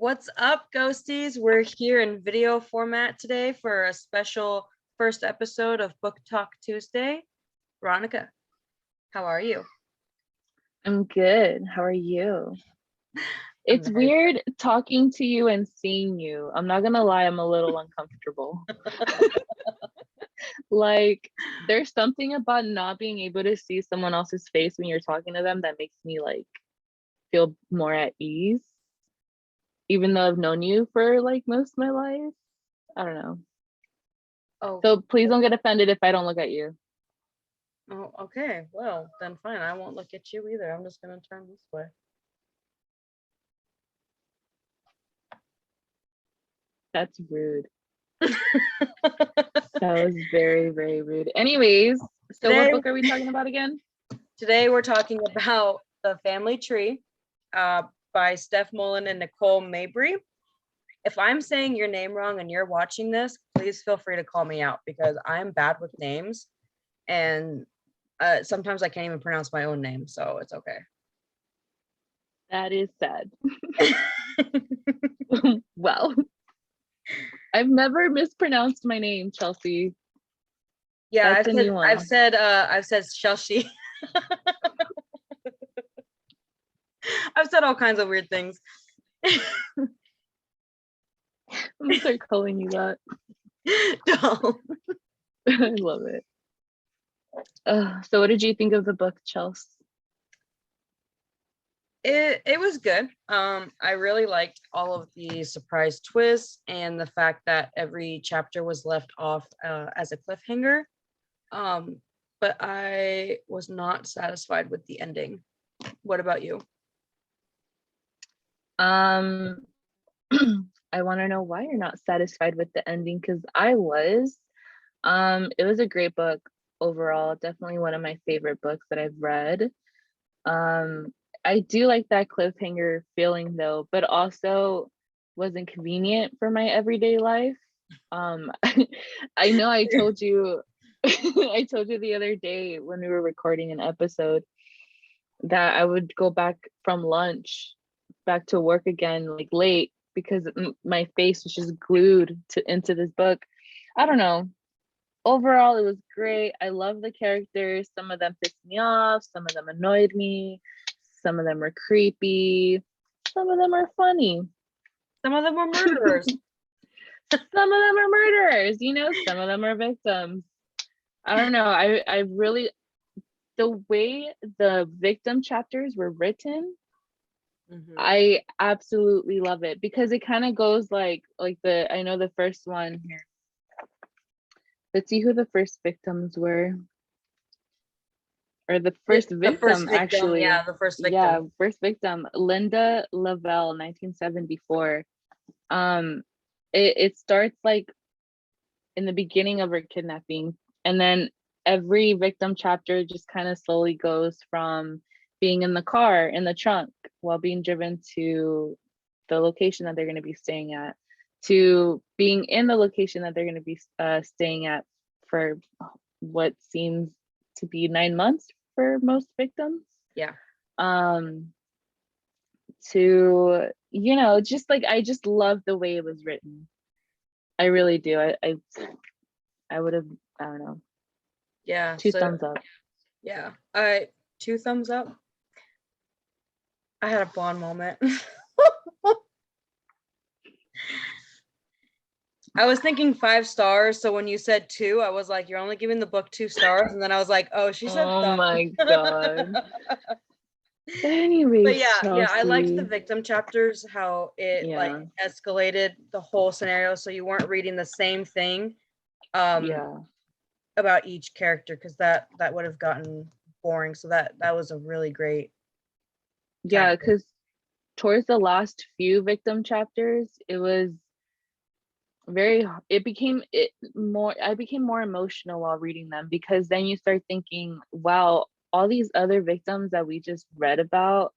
What's up, Ghosties? We're here in video format today for a special first episode of Book Talk Tuesday. Veronica, how are you? I'm good. How are you? I'm It's very weird talking to you and seeing you. I'm not gonna lie, I'm a little uncomfortable. Like, there's something about not being able to see someone else's face when you're talking to them that makes me like feel more at ease, even though I've known you for like most of my life. I don't know. Oh, So please don't get offended if I don't look at you. oh, okay. Well, then fine. I won't look at you either. I'm just gonna turn this way. That's rude. That was very, very rude. Anyways, so what book are we talking about again? Today we're talking about The Family Tree by Steph Mullin and Nicole Mabry. If I'm saying your name wrong and you're watching this, please feel free to call me out because I'm bad with names and sometimes I can't even pronounce my own name, so it's okay. That is sad. Well, I've never mispronounced my name, Chelsea. Yeah, That's a new one. I've said Shelshi. I've said all kinds of weird things. I'm gonna start calling you that. Don't. I love it. So what did you think of the book, Chelsea? It was good. I really liked all of the surprise twists and the fact that every chapter was left off as a cliffhanger. But I was not satisfied with the ending. What about you? I want to know why you're not satisfied with the ending, because I was. It was a great book overall. Definitely one of my favorite books that I've read. I do like that cliffhanger feeling though, but also wasn't convenient for my everyday life. I know I told you I told you the other day when we were recording an episode that I would go back from lunch back to work again like late because my face was just glued into this book. I don't know. Overall, it was great. I love the characters. Some of them pissed me off, some of them annoyed me, some of them were creepy, some of them are funny. Some of them were murderers. Some of them are murderers, some of them are victims. I don't know. I really, the way the victim chapters were written, I absolutely love it because it kind of goes like I know the first one here. Let's see who the first victims were. Or the first victim, actually. Yeah, the first victim. Yeah, first victim, Linda Lavelle, 1974. It starts like in the beginning of her kidnapping, and then every victim chapter just kind of slowly goes from being in the car in the trunk while being driven to the location that they're going to be staying at, to being in the location that they're going to be staying at for what seems to be 9 months for most victims. Yeah. To just like, I just love the way it was written. I really do. I would have, I don't know. Yeah. Two thumbs up. Yeah. 2 thumbs up. I had a blonde moment. I was thinking 5 stars, so when you said 2, I was like, you're only giving the book 2 stars, and then I was like, oh, she said oh my god. Anyways, but yeah, Chelsea. I liked the victim chapters, how it like escalated the whole scenario, so you weren't reading the same thing about each character, because that would have gotten boring. So that was a really great tactic. Because towards the last few victim chapters, I became more emotional while reading them, because then you start thinking, wow, all these other victims that we just read about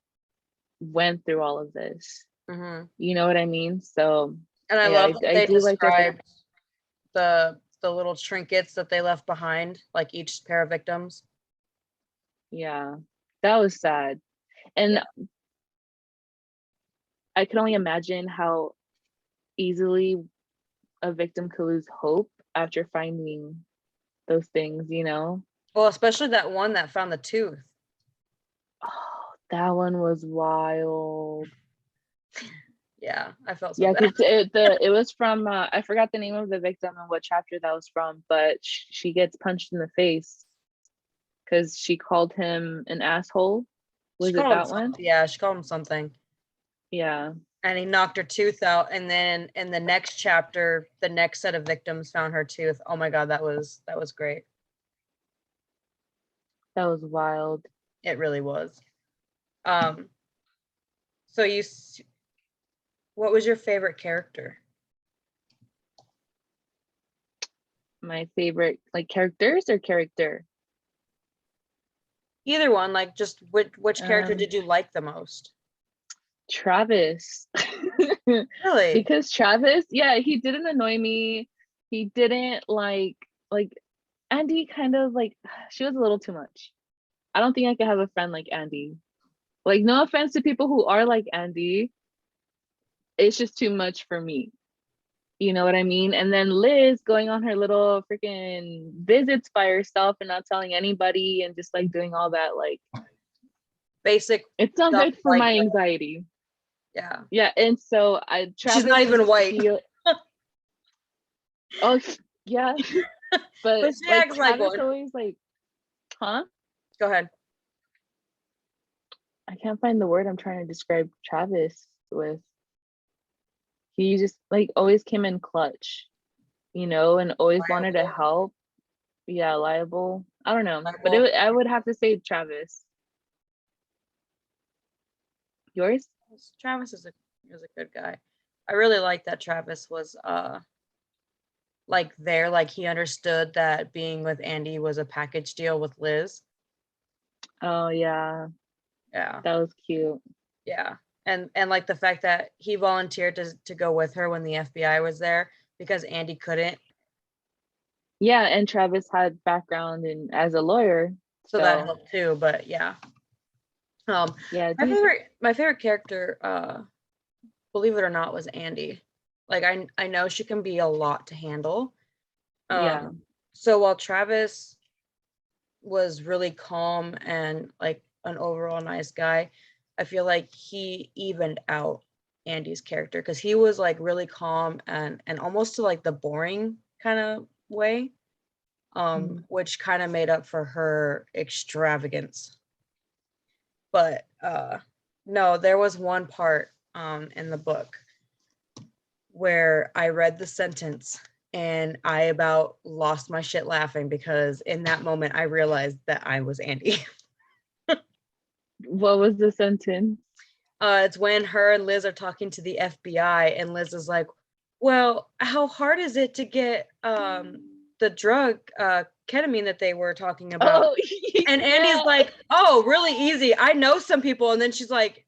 went through all of this. You know what I mean? So, and I love that they described the little trinkets that they left behind, like each pair of victims. Yeah, that was sad. And I can only imagine how easily a victim could lose hope after finding those things, you know? Well, especially that one that found the tooth. Oh, that one was wild. Yeah, I felt so Yeah, bad. because it was from I forgot the name of the victim and what chapter that was from, but she gets punched in the face because she called him an asshole. She Was it called him that one? something. Yeah, she called him something. Yeah, And he knocked her tooth out. And then in the next chapter, the next set of victims found her tooth. Oh my God, that was great. that was wild. It really was. Um, so what was your favorite character? My favorite, like, characters or character? Either one, like just which character Um, did you like the most? Travis. Really? Because Travis, yeah, he didn't annoy me. He didn't like Andy kind of like she was a little too much. I don't think I could have a friend like Andy. Like, no offense to people who are like Andy, it's just too much for me. You know what I mean? And then Liz going on her little freaking visits by herself and not telling anybody and just like doing all that, like, Basic it's not stuff good for like my that. anxiety. Yeah. Yeah, and so She's not Travis even was white. oh yeah, but But she like acts like Travis one. always like, huh? Go ahead. I can't find the word I'm trying to describe Travis with. He just like always came in clutch, you know, and always wanted to Liable. help. Yeah, liable. I don't know, but Liable. I would have to say Travis. Yours? Travis is a good guy. I really like that Travis was like there, like he understood that being with Andy was a package deal with Liz. Oh yeah, Yeah. that was cute. Yeah. And like the fact that he volunteered to go with her when the FBI was there because Andy couldn't. Yeah, and Travis had background in as a lawyer, So that so helped too. But yeah. Um yeah, my these favorite character, believe it or not, was Andy. Like I know she can be a lot to handle. yeah. So while Travis was really calm and like an overall nice guy, I feel like he evened out Andy's character because he was like really calm and almost to like the boring kind of way, Mhm. which kind of made up for her extravagance. But no, there was one part in the book where I read the sentence and I about lost my shit laughing because in that moment I realized that I was Andy. What was the sentence? It's when her and Liz are talking to the FBI, and Liz is like, "Well, how hard is it to get the drug ketamine that they were talking about?" Oh And Andy's yeah. like, "Oh, really easy. I know some people." And then she's like,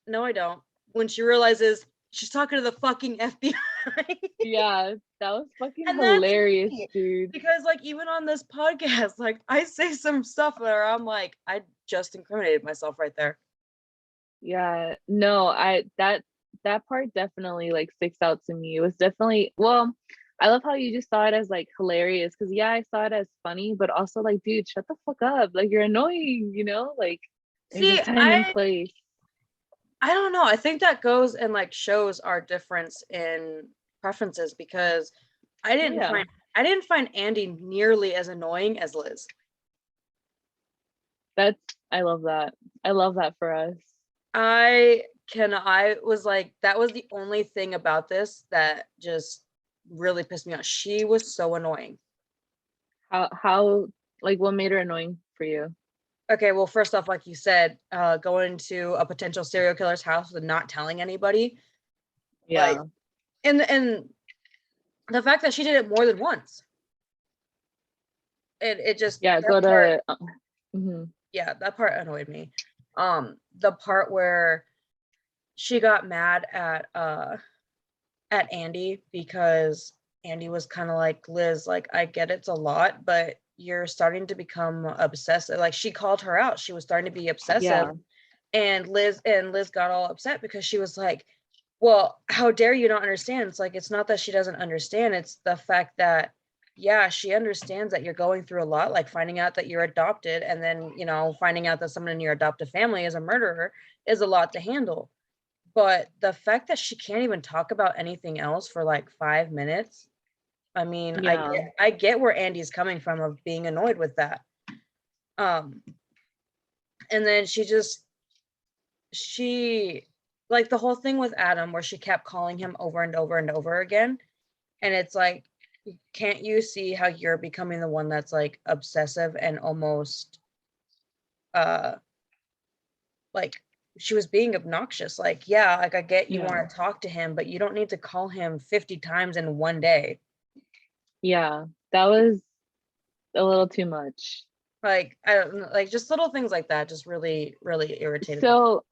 "No, I don't." When she realizes she's talking to the fucking FBI. Yeah, that was fucking And that's hilarious, me dude. because like even on this podcast, like I say some stuff where I'm like, I just incriminated myself right there. Yeah, no, that part definitely like sticks out to me. It was definitely well, I love how you just saw it as like hilarious because yeah, I saw it as funny, but also like, dude, shut the fuck up. Like you're annoying, you know? Like there's a See, time and place. I don't know. I think that goes and like shows our difference in preferences because I Oh didn't yeah, find I didn't find Andy nearly as annoying as Liz. that's I love that. I love that for us. I was like that was the only thing about this that just really pissed me off. She was so annoying. How like what made her annoying for you? Okay, well, first off, like you said, going to a potential serial killer's house and not telling anybody, like, Yeah. and the fact that she did it more than once, it just Yeah, that go part, to mhm. yeah, that part annoyed me. The part where she got mad at Andy because Andy was kind of like, Liz, like I get it's a lot, but you're starting to become obsessive. Like she called her out. She was starting to be obsessive Yeah. And Liz got all upset because she was like, well, how dare you not understand? It's like, it's not that she doesn't understand, it's the fact that, yeah, she understands that you're going through a lot, like finding out that you're adopted, and then, you know, finding out that someone in your adoptive family is a murderer is a lot to handle. But the fact that she can't even talk about anything else for like 5 minutes, I mean, Yeah. I get where Andy's coming from of being annoyed with that. Um, and then she like the whole thing with Adam where she kept calling him over and over and over again. And it's like, can't you see how you're becoming the one that's like obsessive and almost uh like she was being obnoxious. Like, yeah, like I get you Yeah. want to talk to him, but you don't need to call him 50 times in one day. Yeah. That was a little too much. Like, I don't know, like just little things like that just really, really irritated the So,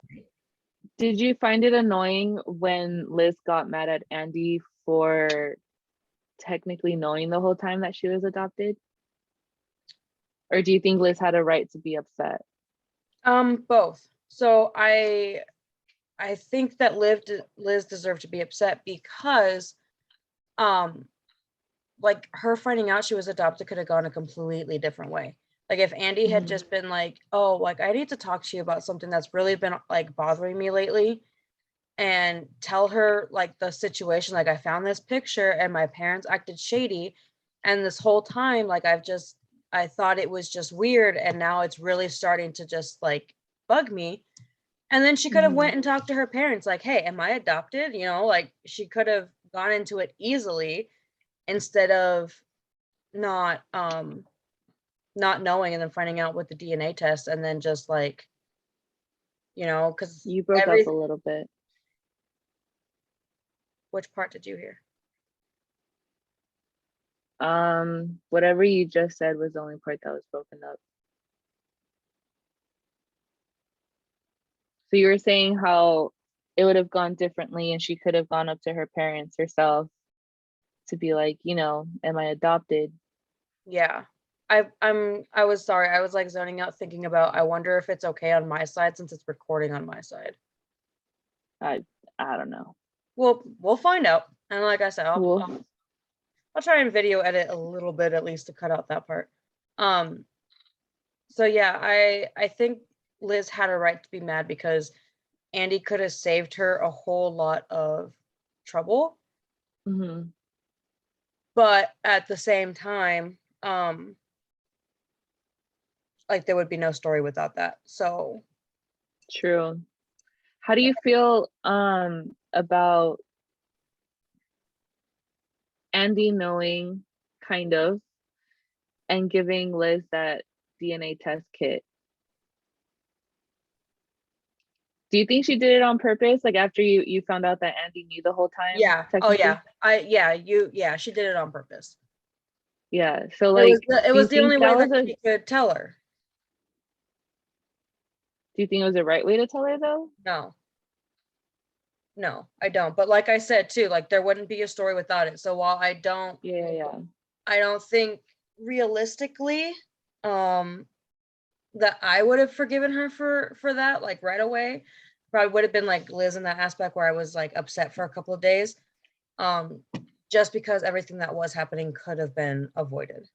did you find it annoying when Liz got mad at Andy for technically knowing the whole time that she was adopted? Or do you think Liz had a right to be upset? both. So I think that Liz deserved to be upset because um like her finding out she was adopted could have gone a completely different way. Like if Andy had Mhm. just been like, "Oh, like I need to talk to you about something that's really been like bothering me lately," and tell her like the situation, like I found this picture and my parents acted shady, and this whole time like I thought it was just weird, and now it's really starting to just like bug me. And then she could have Mhm. went and talked to her parents like, "Hey, am I adopted?" You know, like she could have gone into it easily instead of not not knowing and then finding out with the DNA test and then just like, you know, because You broke up a every little bit. which part did you hear? Whatever you just said was the only part that was broken up. So you were saying how it would have gone differently and she could have gone up to her parents herself to be like, am I adopted? Yeah. I was sorry. I was like zoning out thinking about I wonder if it's okay on my side since it's recording on my side. I I don't know. We'll find out. And like I said, Well, I'll try and video edit a little bit at least to cut out that part. Um so yeah, I think Liz had a right to be mad because Andy could have saved her a whole lot of trouble, mhm, but at the same time, like there would be no story without that. So true. How do you feel about Andy knowing kind of and giving Liz that DNA test kit? Do you think she did it on purpose? Like after you found out that Andy knew the whole time, yeah. Oh technically? yeah. Yeah, she did it on purpose. Yeah. So It was like, it do you was the think only that way that was a she could tell her. do you think it was the right way to tell her though? No. No, I don't. But like I said too, like there wouldn't be a story without it. So while Yeah, yeah. I don't think realistically um that I would have forgiven her for that like right away. Probably would have been like Liz in that aspect where I was like upset for a couple of days. Um just because everything that was happening could have been avoided.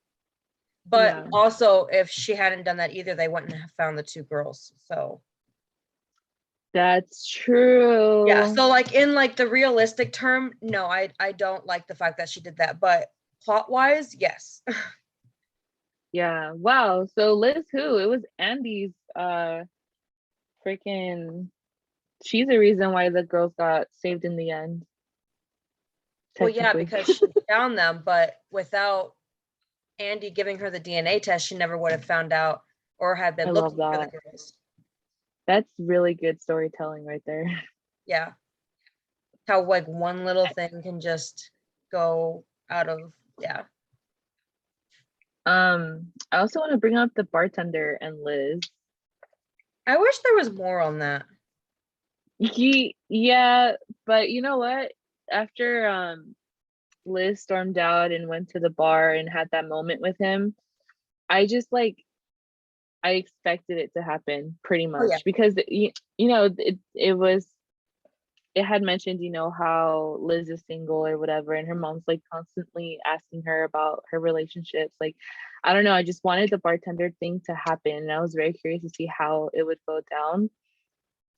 But Yeah. also if she hadn't done that either, they wouldn't have found the two girls. So That's yeah, true. so like in like the realistic term, no, I don't like the fact that she did that, but plot wise, yes. Yeah. Wow. So Liz who? It was Andy's freaking she's the reason why the girls got saved in the end, Well, yeah, technically. because she found them, but without Andy giving her the DNA test, she never would have found out or had I been love looking for the that. girls. That's really good storytelling right there. Yeah, how like one little thing can just go out of, yeah. I also want to bring up the bartender and Liz. I wish there was more on that. Yeah, but you know what? After Liz stormed out and went to the bar and had that moment with him, I just like I expected it to happen pretty Oh yeah. much because you know it had mentioned, you know, how Liz is single or whatever, and her mom's like constantly asking her about her relationships. Like, I don't know, I just wanted the bartender thing to happen, and I was very curious to see how it would go down.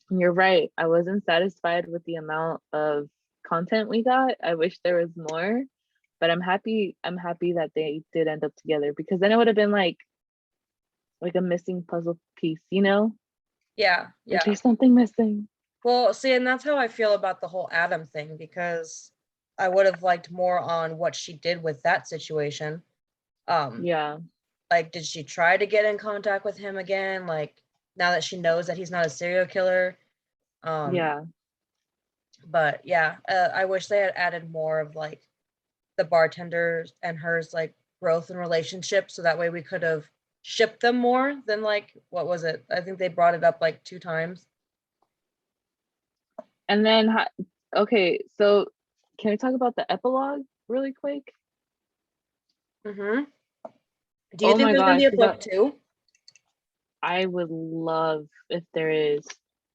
And you're right, I wasn't satisfied with the amount of content we got. I wish there was more, but I'm happy that they did end up together, because then it would have been like a missing puzzle piece, you know? Yeah, Like yeah. there's something missing. Well, see, and that's how I feel about the whole Adam thing, because I would have liked more on what she did with that situation. Um, Yeah, like, did she try to get in contact with him again? Like, now that she knows that he's not a serial killer. Um, yeah. but yeah, I wish they had added more of like the bartenders and hers like growth and relationship, so that way we could have shipped them more than like what was it? I think they brought it up like 2 times. And then, okay, so can we talk about the epilogue really quick? Mm-hmm. Do you Oh think my there's gonna be gosh, a book two? I would love if there is,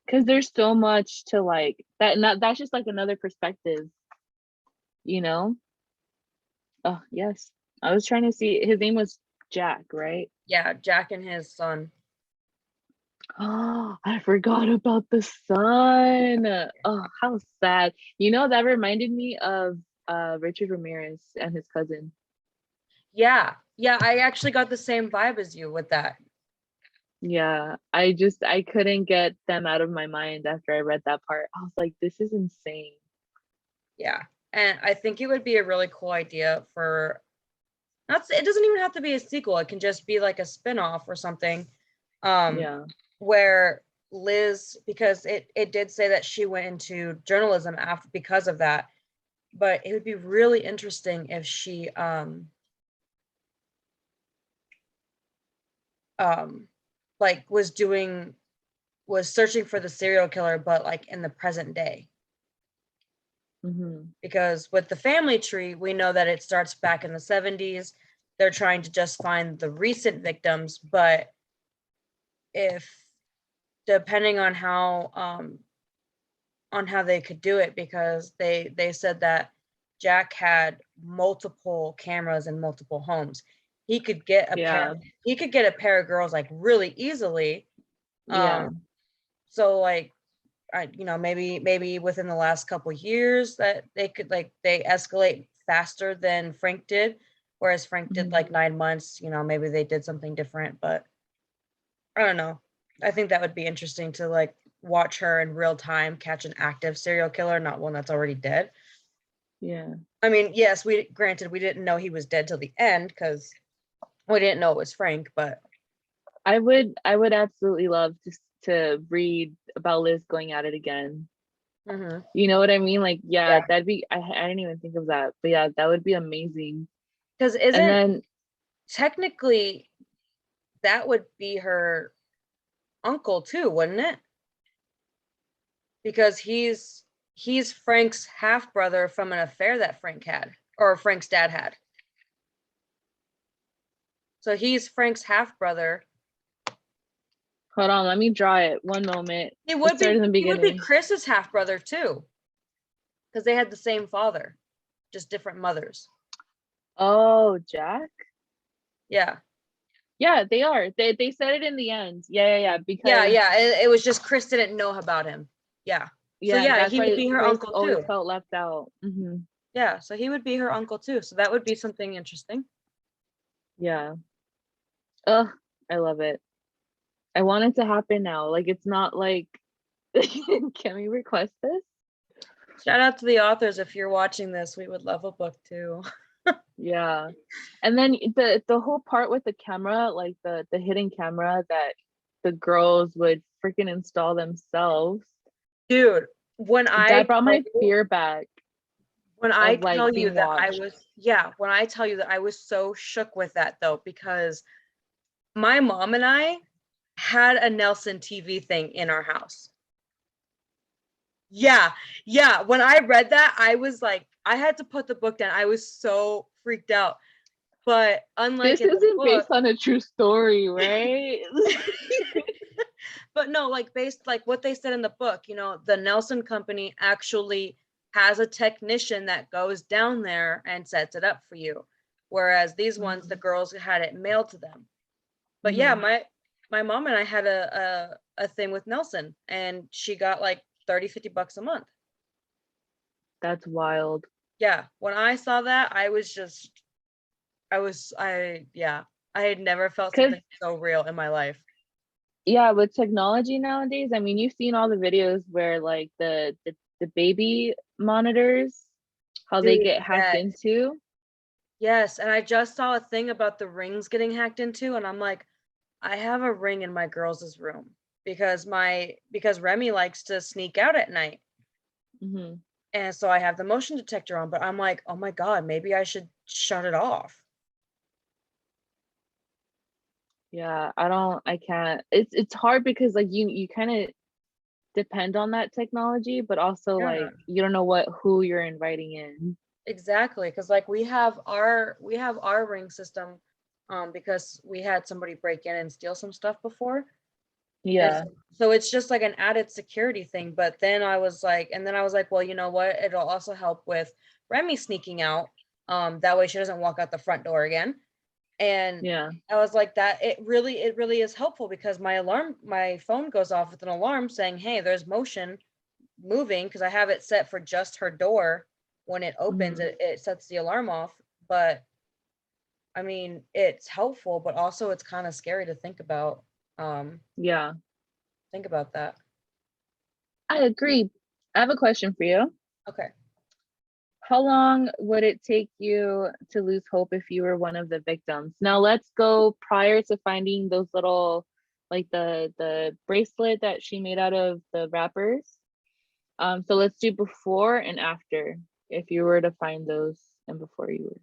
because there's so much to like that. Not that's just like another perspective, you know? Oh yes, I was trying to see. His name was Jack, right? Yeah, Jack and his son. Oh, I forgot about the son. Oh, how sad. You know, that reminded me of Richard Ramirez and his cousin. Yeah, yeah, I actually got the same vibe as you with that. Yeah, I couldn't get them out of my mind after I read that part. I was like, this is insane. Yeah. And I think it would be a really cool idea for not it doesn't even have to be a sequel. It can just be like a spin-off or something. Um Yeah. where Liz, because it did say that she went into journalism after because of that, but it would be really interesting if she um like was searching for the serial killer but like in the present day. Hmm. Because with the family tree, we know that it starts back in the 70s. They're trying to just find the recent victims, but if depending on how they could do it, because they said that Jack had multiple cameras in multiple homes. He could get a pair Yeah. he could get a pair of girls like really easily. Yeah. Um so like maybe within the last couple years that they could like they escalate faster than Frank did, whereas Frank did Hmm. like 9 months. Maybe they did something different, but I don't know. I think that would be interesting to like watch her in real time catch an active serial killer, not one that's already dead. Yeah. I mean, yes, we didn't know he was dead till the end because we didn't know it was Frank, but I would absolutely love to read about Liz going at it again. mhm, You know what I mean? Like, yeah, yeah, that'd be I didn't even think of that. But yeah, that would be amazing. because And isn't then technically that would be her uncle too, wouldn't it? Because he's Frank's half brother from an affair that Frank had, or Frank's dad had. So he's Frank's half brother. hold on, let me draw it. One moment. He Let's would start be in the he would be beginning. Chris's half brother too, because they had the same father, just different mothers. Oh, Jack? Yeah, Yeah, they are. They said it in the end. Yeah. yeah, Because yeah. It was just Chris didn't know about him. Yeah. So yeah, yeah, that's he would why be her Chris uncle always too. felt left out. Yeah, so he would be her uncle too. So that would be something interesting. Yeah. Ugh, I love it. I want it to happen now. Like it's not like can we request this? Shout out to the authors if you're watching this. We would love a book too. Yeah. And then the whole part with the camera, like the hidden camera that the girls would freaking install themselves, Dude, when that I brought tell my fear back When I of like tell you being that I watched. was yeah, when I tell you that I was so shook with that though, because my mom and I had a Nelson TV thing in our house. Yeah, yeah. When I read that, I was like, I had to put the book down. I was so freaked out. But unlike This in the isn't book, based on a true story, right? but no, like based like what they said in the book, you know, the Nelson Company actually has a technician that goes down there and sets it up for you. Whereas these ones, the girls had it mailed to them. But yeah, Mhm. my mom and I had a thing with Nelson, and she got like 30-50 bucks a month. That's wild. Yeah, when I saw that, I was just yeah, I had never felt Cause something so real in my life. yeah, with technology nowadays, I mean, you've seen all the videos where like the baby monitors, how they Dude, get hacked yes. into. Yes, and I just saw a thing about the rings getting hacked into, and I'm like, I have a ring in my girls' room because Remy likes to sneak out at night. Mhm. And so I have the motion detector on, but I'm like, oh my God, maybe I should shut it off. Yeah, I can't. It's hard because like you kind of depend on that technology, but also Yeah, like you don't know who you're inviting in. exactly. Cause like we have our ring system because we had somebody break in and steal some stuff before. And Yeah. so it's just like an added security thing. But then I was like, well, you know what? It'll also help with Remy sneaking out. That way she doesn't walk out the front door again. And Yeah. I was like, that it really is helpful because my phone goes off with an alarm saying, hey, there's motion moving, because I have it set for just her door. When it opens, Mhm. it sets the alarm off. But I mean, it's helpful, but also it's kind of scary to um Yeah. think about that. I agree. I have a question for you. Okay. How long would it take you to lose hope if you were one of the victims? Now let's go prior to finding those little like the bracelet that she made out of the wrappers. So let's do before and after if you were to find those and before you were.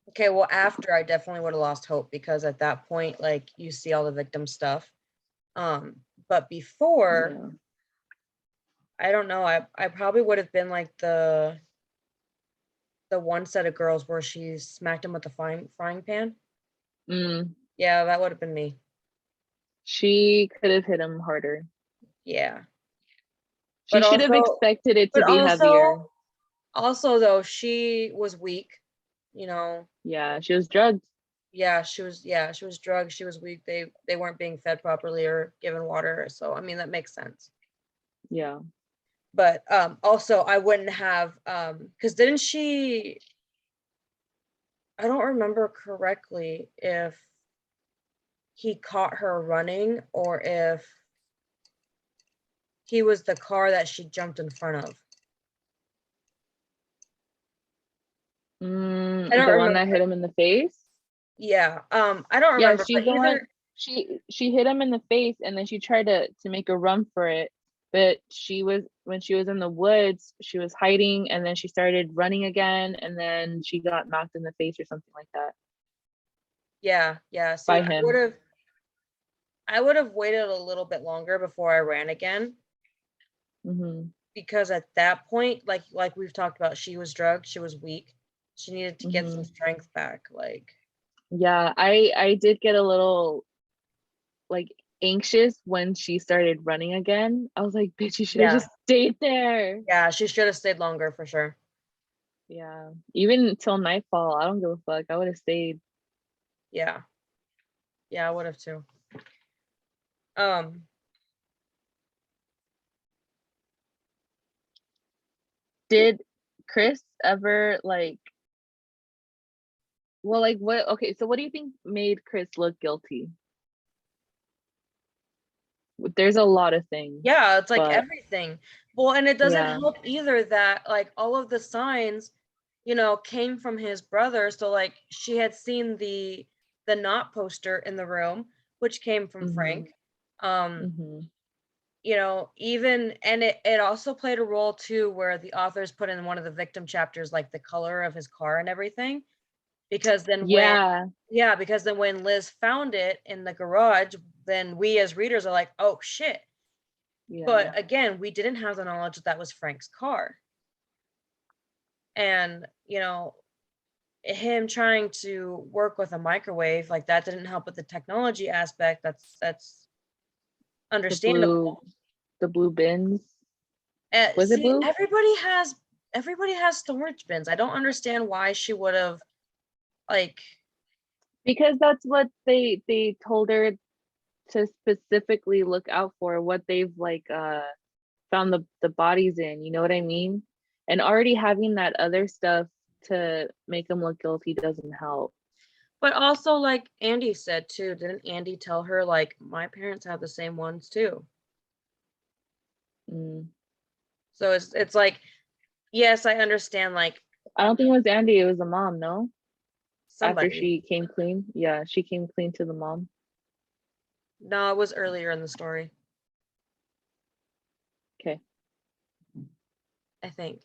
Okay, well, after, I definitely would have lost hope because at that point, like, you see all the victim stuff. But before, Yeah. I don't know, I probably would have been like the one set of girls where she smacked him with the frying pan. Mm, Yeah, that would have been me. she could have hit him harder. Yeah. She But should have also expected it to but be heavier. also though, she was weak, you know. Yeah, she was drugged. Yeah, she was drugged, she was weak. They weren't being fed properly or given water. So I mean that makes sense. Yeah. But also I wouldn't have because didn't she, I don't remember correctly if he caught her running or if he was the car that she jumped in front of. I don't The one remember. that hit him in the face. Yeah, I don't Yeah, remember, she's but the one. either. She hit him in the face, and then she tried to make a run for it. But she was when she was in the woods, she was hiding, and then she started running again, and then she got knocked in the face or something like that Yeah, see, by I would him. have I would have waited a little bit longer before I ran again, Hmm. because at that point, like we've talked about, she was drugged, she was weak. She needed to get some Hmm. strength back, like. Yeah, I did get a little like anxious when she started running again. I was like, bitch, you should have Yeah. just stayed there. Yeah, she should have stayed longer for sure. Yeah, even till nightfall, I don't give a fuck. I would have stayed. Yeah. Yeah, I would have too. Um, Did Chris ever like, well, like what? Okay, so what do you think made Chris look guilty? There's a lot of things, yeah, it's like but everything. Well, and it doesn't yeah. help either that like all of the signs, came from his brother. So like she had seen the not poster in the room, which came from Mm-hmm. Frank. Um, Mm-hmm. even and it also played a role too where the authors put in one of the victim chapters like the color of his car and everything. Because then when Yeah. Yeah, because then when Liz found it in the garage, then we as readers are like, oh shit. Yeah. But again, we didn't have the knowledge that that was Frank's car. And, him trying to work with a microwave, like that didn't help with the technology aspect. That's The understandable. blue bins. Was it See, blue? everybody has storage bins. I don't understand why she would have like. Because that's what they told her to specifically look out for, what they've like found the bodies in, you know what I mean? And already having that other stuff to make them look guilty doesn't help. But also, like Andy said too, didn't Andy tell her like my parents have the same ones too? Mm. So it's like, yes, I understand like I don't think it was Andy, it was the mom, no? After somebody. she came clean. Yeah, she came clean to the mom. No, it was earlier in the story, Okay. I think.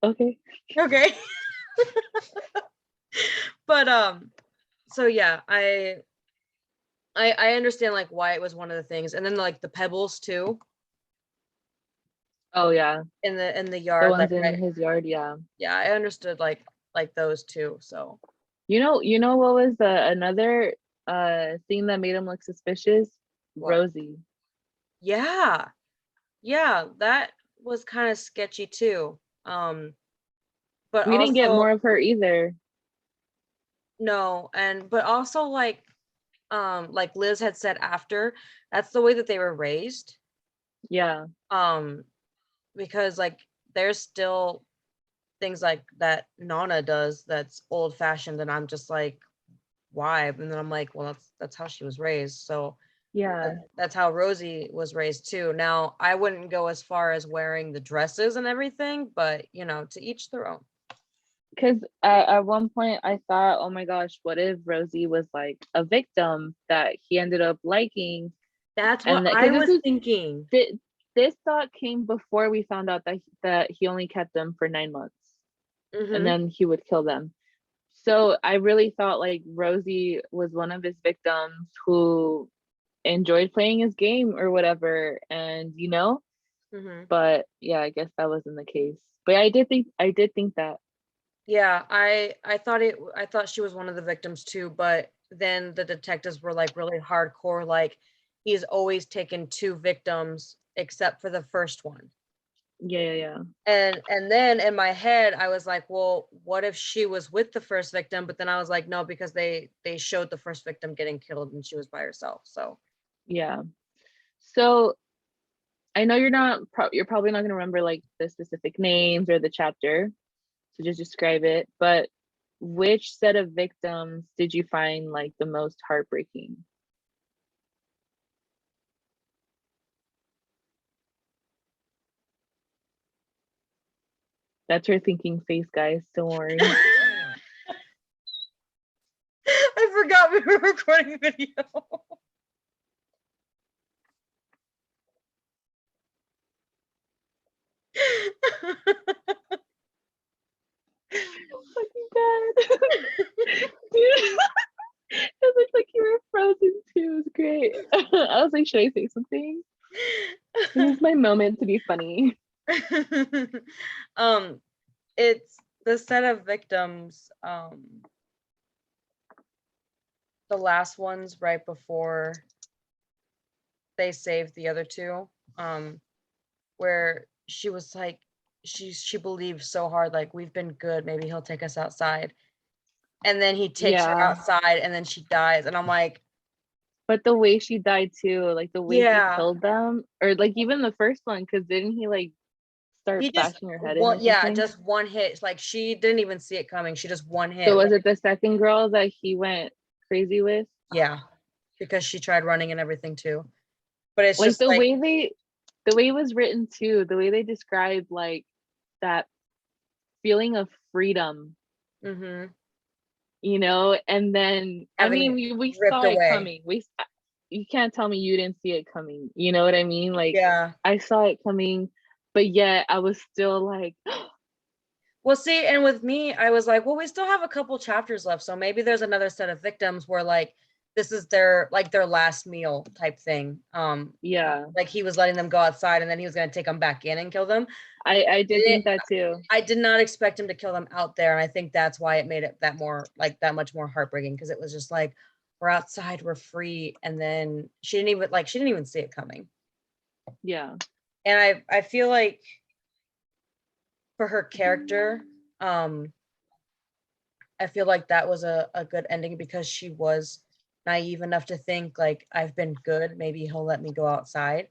Okay. Okay. But so yeah, I understand like why it was one of the things. And then like the pebbles too Oh yeah. in the The yard, like ones in his yard, yeah. yeah, I understood like those too. So You know what was another thing that made him look suspicious? what? Rosie. Yeah. Yeah, that was kind of sketchy too. But We didn't get also more of her either. no, and but also like Liz had said after, that's the way that they were raised. Yeah. Um, because like there's still things like that Nana does that's old fashioned, and I'm just like, why? And then I'm like, well, that's how she was raised. So Yeah. that's how Rosie was raised too. Now, I wouldn't go as far as wearing the dresses and everything, but you know, to each their own. Because at one point I thought, oh my gosh, what if Rosie was like a victim that he ended up liking? That's what And that I because was thinking. this thought came before we found out that he only kept them for 9 months and Mm-hmm. then he would kill them. So I really thought like Rosie was one of his victims who enjoyed playing his game or whatever, and Mm-hmm. but yeah, I guess that wasn't the case. But I did think that. Yeah, I thought she was one of the victims too, but then the detectives were like really hardcore, like he's always taken two victims except for the first one. Yeah, yeah, And then in my head I was like, well, what if she was with the first victim? But then I was like, no, because they showed the first victim getting killed and she was by herself. So yeah. So I know you're probably not going to remember like the specific names or the chapter, so just describe it. But which set of victims did you find like the most heartbreaking? That's her thinking face, guys. Don't worry. I forgot we were recording video. Fucking dead. Dude, it looked like you were frozen too. It was great. I was like, should I say something? This is my moment to be funny. um it's the set of victims, the last ones right before they saved the other two, where she was like, she believed so hard, like we've been good, maybe he'll take us outside, and then he takes her Yeah. outside and then she dies, and I'm like, But the way she died too, like the way he yeah, killed them, or like even the first one, because didn't he like start he just bashing her head in or one, yeah, something? just one hit, like she didn't even see it coming, she just one So hit, was like it the second girl that he went crazy with? yeah, because she tried running and everything too, but it's Like just like the way it was written too, the way they described like that feeling of freedom, mhm, and then I having mean it we ripped saw it away. coming. You can't tell me you didn't see it coming. You know what I mean? Like Yeah. I saw it coming, but yet I was still like, Well, see, and with me, I was like, well, we still have a couple chapters left, so maybe there's another set of victims where like this is their last meal type thing. Yeah, Like he was letting them go outside and then he was going to take them back in and kill them. I did think that too. I did not expect him to kill them out there, and I think that's why it made it that much more heartbreaking, because it was just like, we're outside, we're free, and then she didn't even see it coming. Yeah. And I feel like for her character, I feel like that was a good ending, because she was naive enough to think like, I've been good, maybe he'll let me go outside.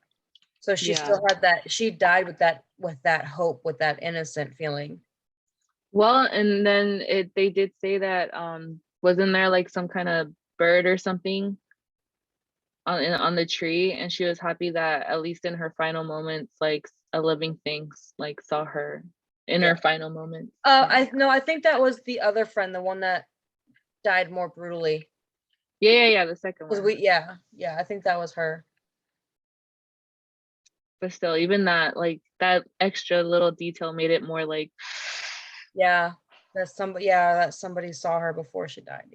So she still had that, she died with that hope, with that innocent feeling. Well, and then they did say that wasn't there like some kind of bird or something on the tree, and she was happy that at least in her final moments, like a living thing like saw her in her final moments. I think that was the other friend, the one that died more brutally. Yeah, the second one. I think that was her. But still, even that, like that extra little detail made it more like, that somebody saw her before she died.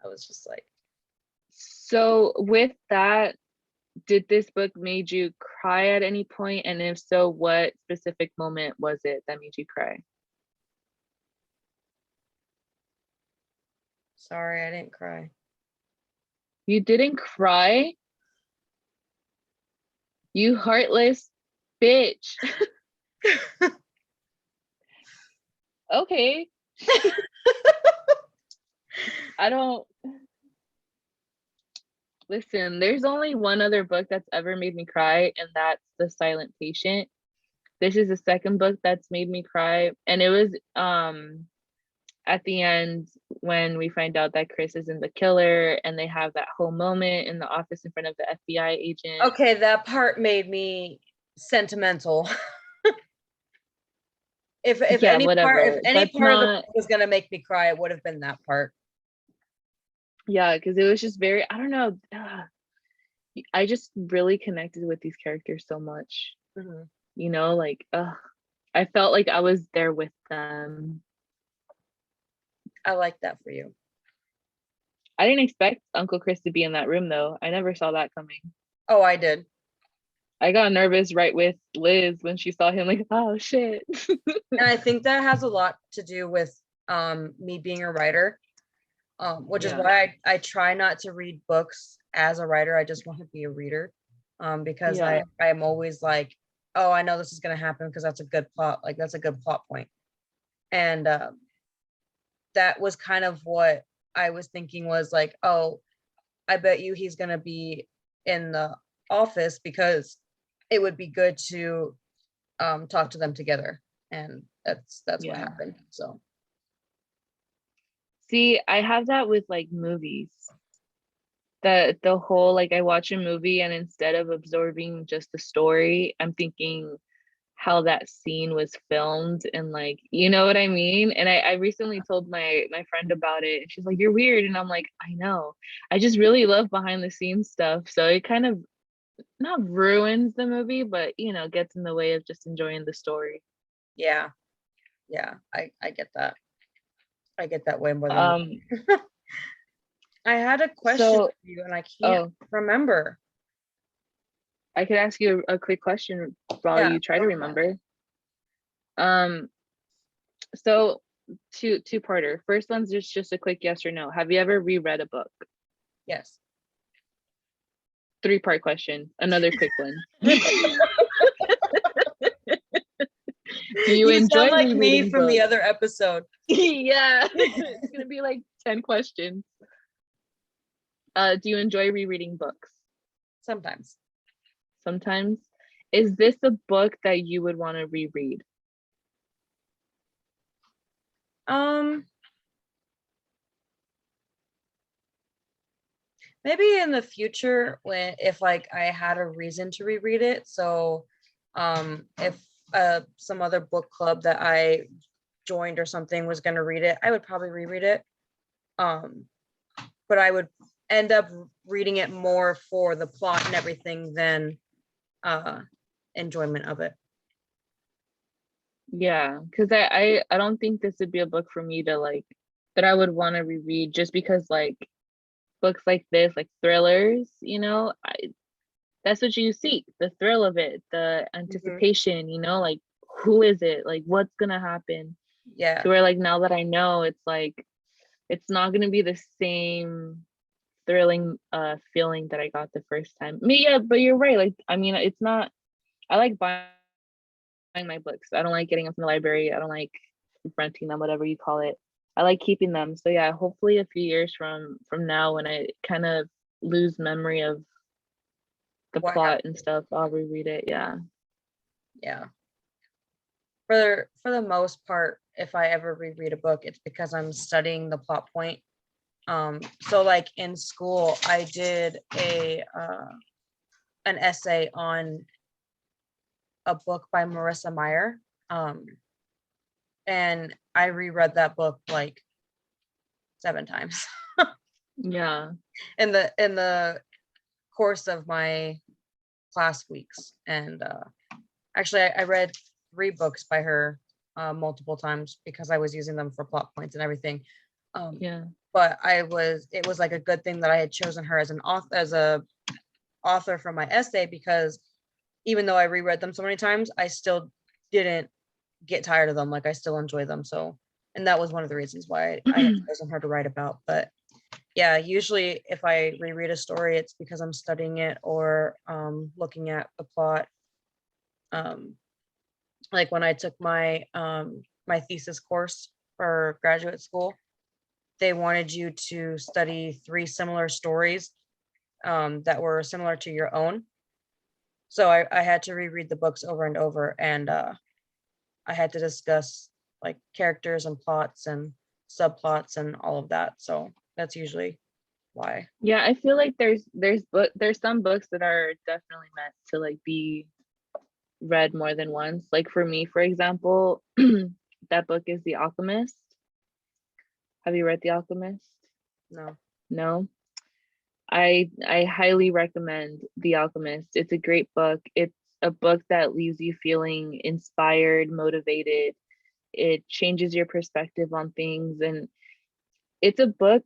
I was just like, so with that, did this book made you cry at any point? And if so, what specific moment was it that made you cry? sorry, I didn't cry. You didn't cry? You heartless bitch. Okay. I don't listen. There's only one other book that's ever made me cry, and that's The Silent Patient. This is the second book that's made me cry, and it was at the end when we find out that Chris isn't the killer, and they have that whole moment in the office in front of the FBI agent. Okay, that part made me sentimental. if any part of the book was gonna make me cry, it would have been that part. Yeah, because it was just very, I don't know. I just really connected with these characters so much. Mm-hmm. You know, like I felt like I was there with them. I like that for you. I didn't expect Uncle Chris to be in that room though. I never saw that coming. Oh, I did. I got nervous right with Liz when she saw him, like, oh shit. And I think that has a lot to do with me being a writer, which is why I try not to read books as a writer. I just want to be a reader, because I'm always like, oh, I know this is going to happen because that's a good plot. Like, that's a good plot point. And that was kind of what I was thinking, was like, oh, I bet you he's going to be in the office, because it would be good to talk to them together. And that's what happened. So see, I have that with like movies. The whole, like, I watch a movie and instead of absorbing just the story, I'm thinking how that scene was filmed, and like, you know what I mean? And I recently told my friend about it, and she's like, you're weird. And I'm like, I know. I just really love behind the scenes stuff. So it kind of not ruins the movie, but you know, gets in the way of just enjoying the story. yeah, I get that. I get that way more than you. I had a question for you and I can't remember. I could ask you a quick question while you try to remember. So two-parter. First one's just a quick yes or no. Have you ever reread a book? Yes. Three-part question. Another quick one. Do you enjoy sound like me from the other episode? Yeah. It's gonna be like 10 questions. Do you enjoy rereading books? Sometimes. Sometimes. Is this a book that you would want to reread? Maybe in the future, if like I had a reason to reread it. So if some other book club that I joined or something was going to read it, I would probably reread it. But I would end up reading it more for the plot and everything than enjoyment of it. Yeah, because I don't think this would be a book for me to like, that I would want to reread, just because like books like this, like thrillers, you know, that's what you seek, the thrill of it, the Mhm. anticipation, you know, like who is it? Like what's gonna happen? Yeah. To where like now that I know, it's like it's not gonna be the same thrilling feeling that I got the first time. Me, yeah, but you're right. Like, I mean, it's not I like buying my books. I don't like getting them from the library. I don't like renting them, whatever you call it. I like keeping them. So yeah, hopefully a few years from now when I kind of lose memory of the What plot and happened? stuff, I'll reread it. Yeah. Yeah. For the most part, if I ever reread a book, it's because I'm studying the plot point. So like in school, I did an essay on a book by Marissa Meyer. Um, and I reread that book like 7 times Yeah. in the course of my class weeks. And actually, I read 3 books by her multiple times because I was using them for plot points and everything. Um, Yeah. but it was like a good thing that I had chosen her as an author, as a author for my essay, because even though I reread them so many times, I still didn't get tired of them. Like I still enjoy them. So, and that was one of the reasons why I had chosen her to write about. But yeah, usually if I reread a story, it's because I'm studying it or looking at the plot. Um, like when I took my my thesis course for graduate school, they wanted you to study 3 similar stories that were similar to your own. So I had to reread the books over and over, and I had to discuss like characters and plots and subplots and all of that. So that's usually why. Yeah, I feel like there's some books that are definitely meant to like be read more than once. Like for me, for example, that book is The Alchemist. Have you read The Alchemist? No. No? I highly recommend The Alchemist. It's a great book. It's a book that leaves you feeling inspired, motivated. It changes your perspective on things, and it's a book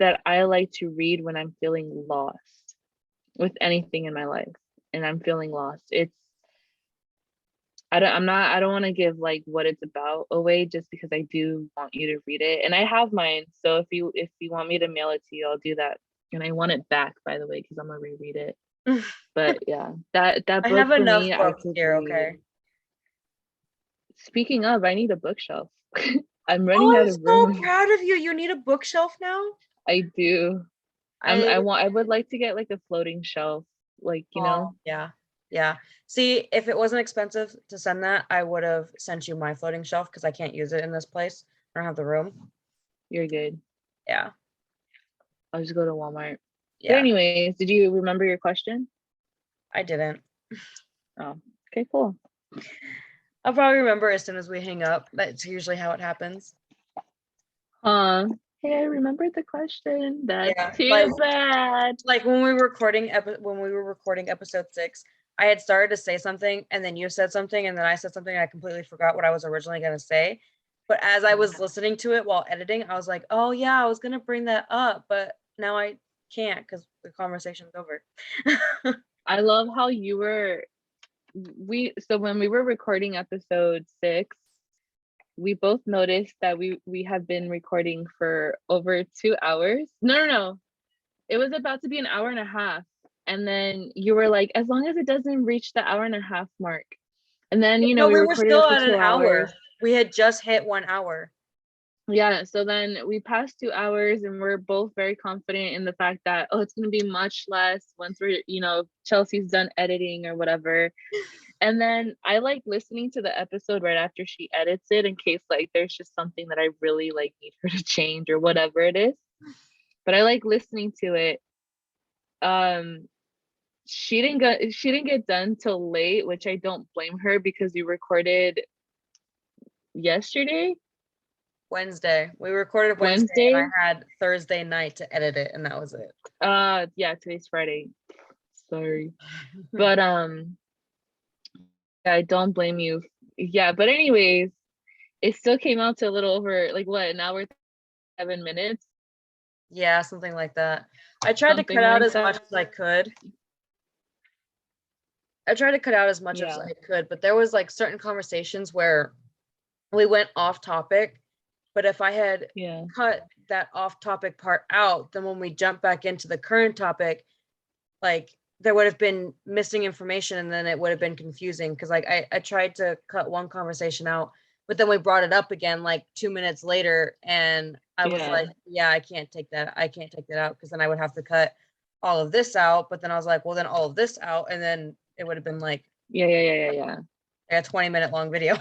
that I like to read when I'm feeling lost with anything in my life and I'm feeling lost. I don't want to give like what it's about away just because I do want you to read it. And I have mine. So if you want me to mail it to you, I'll do that. And I want it back, by the way, because I'm gonna reread it. But yeah, that I book have for enough me, I books could here, read. okay? Speaking of, I need a bookshelf. I'm running Oh, out I'm of so room. proud of you. You need a bookshelf now? I do. I I would like to get like a floating shelf, like, you Oh, know, yeah. Yeah. See, if it wasn't expensive to send that, I would have sent you my floating shelf because I can't use it in this place. I don't have the room. you're good. Yeah. I'll just go to Walmart. But Yeah. anyways, did you remember your question? I didn't. Oh, okay, cool. I'll probably remember as soon as we hang up. That's usually how it happens. Hey, I remembered the question. That's Yeah. too bad. Like when we were recording episode 6, I had started to say something and then you said something and then I said something and I completely forgot what I was originally going to say. But as I was listening to it while editing, I was like, "Oh yeah, I was going to bring that up, but now I can't cuz the conversation's over." I love how you were so when we were recording episode 6, we both noticed that we have been recording for over 2 hours. No. It was about to be an hour and a half. And then you were like, as long as it doesn't reach the hour and a half mark. And then, No, we we were recorded still it for at an 2 hours. hour. We had just hit 1 hour. Yeah, so then we passed 2 hours and we're both very confident in the fact that, oh, it's going to be much less once we're, Chelsea's done editing or whatever. And then I like listening to the episode right after she edits it in case like there's just something that I really like need her to change or whatever it is. But I like listening to it. Um, she didn't get done till late, which I don't blame her because we recorded yesterday, Wednesday. We recorded Wednesday and I Wednesday. had Thursday night to edit it and that was it. Yeah, today's Friday. Sorry. But I don't blame you. Yeah, but anyways, it still came out to a little over like what, an hour 7 minutes. Yeah, something like that. I tried to Something cut out like as that. much as I could. I tried to cut out as much as Yeah. I could, but there was like certain conversations where we went off topic. But if I had Yeah. cut that off topic part out, then when we jump back into the current topic, like there would have been missing information and then it would have been confusing because like I tried to cut one conversation out, but then we brought it up again like 2 minutes later and I was Yeah. like, yeah, I can't take that. I can't take that out because then I would have to cut all of this out. But then I was like, well, then all of this out. And then it would have been like Yeah. a 20-minute long video.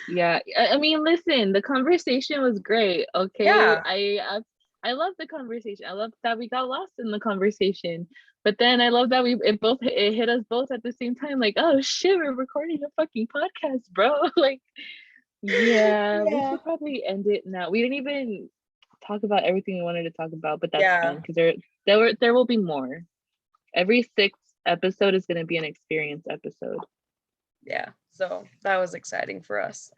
Yeah, I mean, listen, the conversation was great. Okay, Yeah. I love the conversation. I love that we got lost in the conversation, but then I love that it hit us both at the same time. Like, oh shit, we're recording a fucking podcast, bro. Like, yeah, we Yeah. should probably end it now. We didn't even talk about everything we wanted to talk about, but that's fine Yeah. because there will be more. Every sixth episode is going to be an experience episode. Yeah. So that was exciting for us.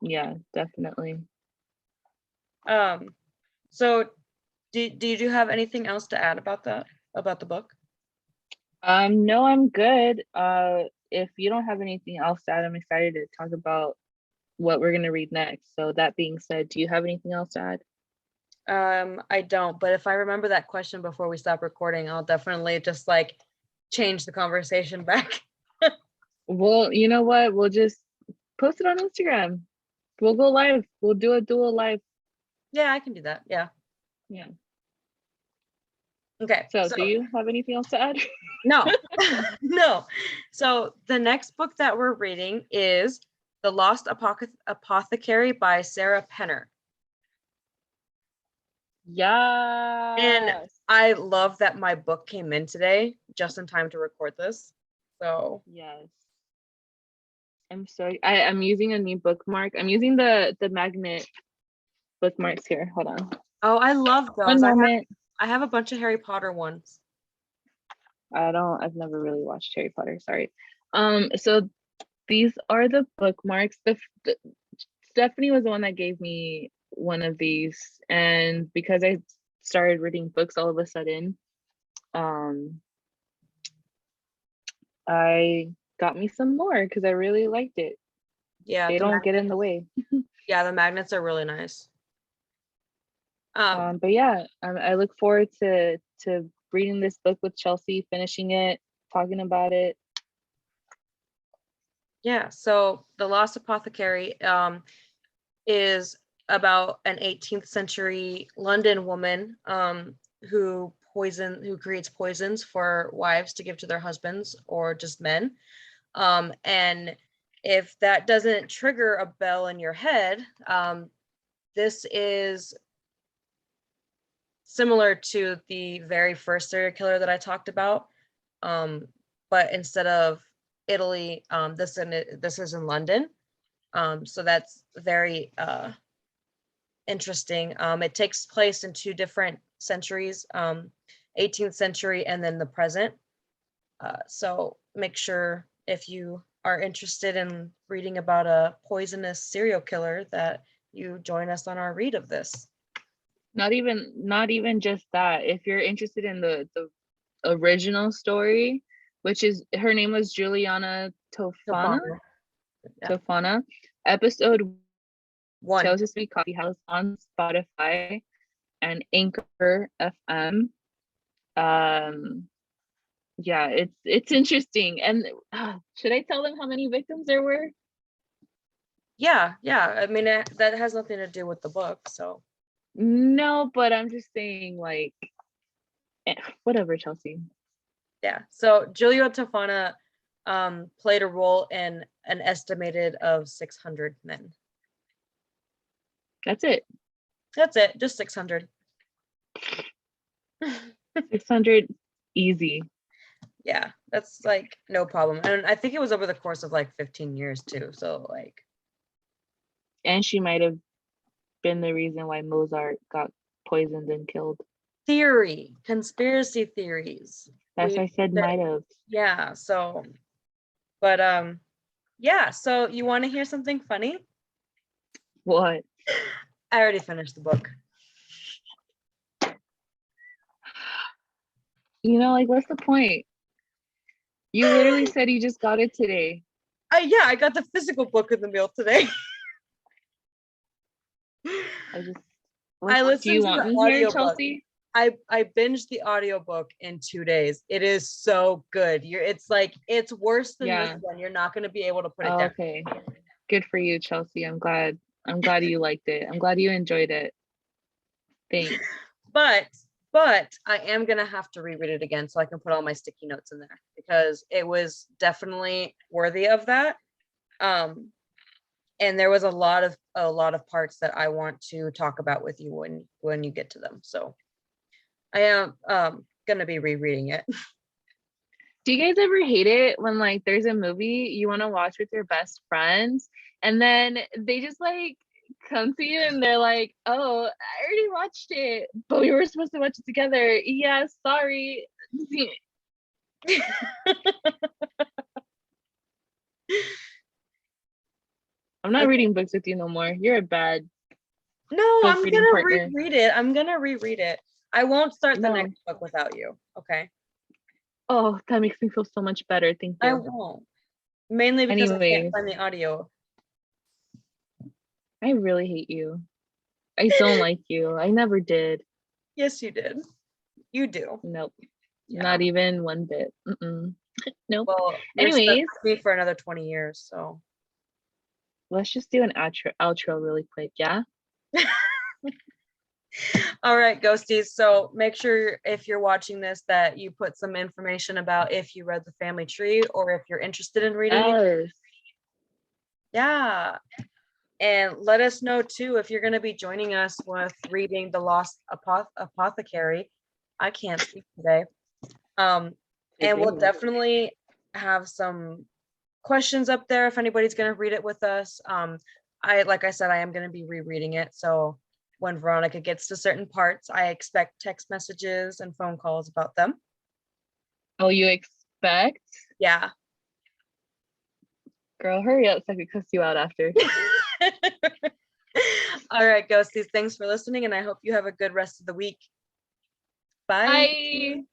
Yeah, definitely. So do you have anything else to add about that, about the book? No, I'm good. If you don't have anything else to add, I'm excited to talk about what we're gonna read next. So that being said, do you have anything else to add? I don't, but if I remember that question before we stop recording, I'll definitely just like change the conversation back. Well, you know what? We'll just post it on Instagram. We'll go live. We'll do a dual live. Yeah, I can do that. Yeah. Yeah. Okay. So So do you have anything else to add? no, no. So the next book that we're reading is The Lost Apothecary by Sarah Penner. And Yes. I love that my book came in today just in time to record this. So Yes. I'm sorry. I'm using a new bookmark. I'm using the magnet bookmarks here. Hold on. oh, I love One those. moment. I have a bunch of Harry Potter ones. I've never really watched Harry Potter, sorry. So these are the bookmarks. The Stephanie was the one that gave me one of these, and because I started reading books all of a sudden, um, I got me some more because I really liked it. Yeah, They don't get in the way. the magnets are really nice. But yeah, I look forward to reading this book with Chelsea, finishing it, talking about it. Yeah, so The Lost Apothecary is about an 18th century London woman who creates poisons for wives to give to their husbands or just men. And if that doesn't trigger a bell in your head, this is similar to the very first serial killer that I talked about. But instead of Italy, this is in London. So that's very interesting. It takes place in two different centuries, 18th century and then the present. So make sure if you are interested in reading about a poisonous serial killer that you join us on our read of this. Not even just that. If you're interested in the original story, which is her name was Juliana Tofana. Yeah. Tofana. Episode One. Chose to Speak Coffee House on Spotify and Anchor FM. Yeah, it's interesting. And should I tell them how many victims there were? Yeah. I mean, that has nothing to do with the book, so. No, but I'm just saying, like, whatever, Chelsea. Yeah. So Giulio Tofana played a role in an estimated of 600 men. That's it. That's it. Just 600. 600 easy. Yeah, that's like no problem. And I think it was over the course of like 15 years too. So like. And she might have been the reason why Mozart got poisoned and killed. Conspiracy theories. That's why I said might have. Yeah, so, but yeah, so you want to hear something funny? What? I already finished the book. Like, what's the point? You literally said you just got it today. Yeah, I got the physical book in the mail today. I just, I do you listened to want the me here, audiobook. Chelsea? I binged the audiobook in 2 days. It is so good. It's like it's worse than this Yeah. one. You're not gonna be able to put it Oh, down. okay. Good for you, Chelsea. I'm glad. I'm glad you liked it. I'm glad you enjoyed it. Thanks. But I am gonna have to reread it again so I can put all my sticky notes in there because it was definitely worthy of that. And there was a lot of parts that I want to talk about with you when you get to them. So I am gonna be rereading it. Do you guys ever hate it when like there's a movie you want to watch with your best friends and then they just like come to you and they're like, "Oh, I already watched it, but we were supposed to watch it together. Yeah, sorry." I'm not Okay. reading books with you no more. You're a bad No, book I'm reading gonna partner. reread it. I'm gonna reread it. I won't start the No. next book without you. Okay. Oh, that makes me feel so much better. Thank I you. won't. Mainly because I can't Anyways, find the audio. I really hate you. I don't like you. I never did. Yes, you did. You do. Nope. Yeah. Not even one bit. Nope. Well, you're stuck Anyways, with me for another 20 years, so. let's just do an outro really quick, yeah? All right, ghosties. So make sure if you're watching this that you put some information about if you read the family tree or if you're interested in reading it. Yes. Yeah. And let us know too if you're going to be joining us with reading The Lost Apothecary. I can't speak today. And we'll definitely have some questions up there if anybody's going to read it with us. Like I said, I am going to be rereading it. So when Veronica gets to certain parts, I expect text messages and phone calls about them. Oh, you expect? Yeah. Girl, hurry up so I can cuss you out after. All right, ghosties. Thanks for listening, and I hope you have a good rest of the week. Bye. Bye.